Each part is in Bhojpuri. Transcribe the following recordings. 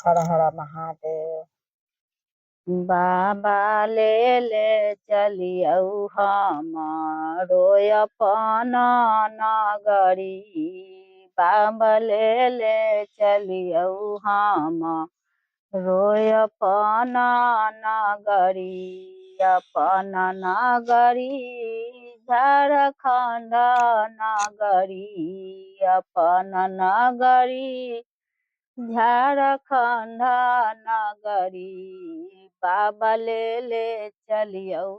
हर हर महादेव। बाबा ले ले चलियौ हमारो अपन नगरी। बाबा ले ले चलियौ हमारो अपन नगरी। अपन नगरी झारखंड नगरी। अपन नगरी झारखंड नगरी। बाबा ले ले चलियौ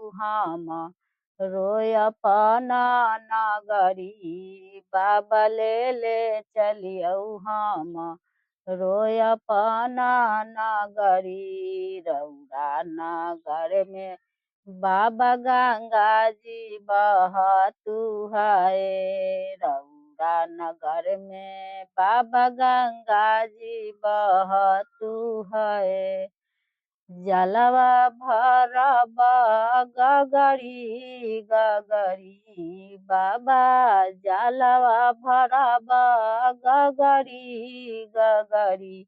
रो अपन नगरी। बाबा ले ले चलियौ रो अपन नगरी। रौरा नगर में बाबा गंगा जी बहतु है। रौरा नगर में बाबा गंगा जी बहतु है। जलवा भरब गगरी गगरी। बाबा जलवा भरब गगरी गगरी।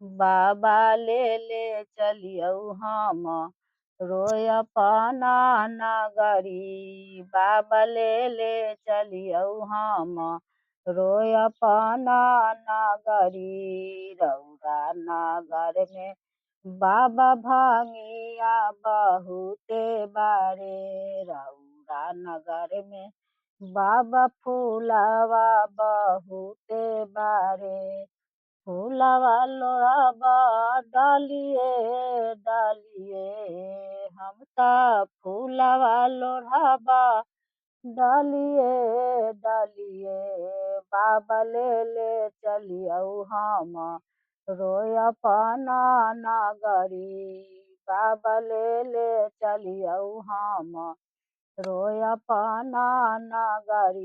बाबा ले ले चलियौ रोय अपन नगरी। बाबा ले ले चलियौ रोय अपन नगरी। रौरा नगर में बाबा भांगिया बहुते बारे। रौरा नगर में बाबा फूलवा बहुते बारे। फूलवा लोढ़ाबा डालिए डालिए। हम त फूलवा लोढ़ाबा डालिए डालिए। बाबा ले ले चलियौ रोय अपन नगरी। बाबा ले ले चलियौ रोय अपन नगरी।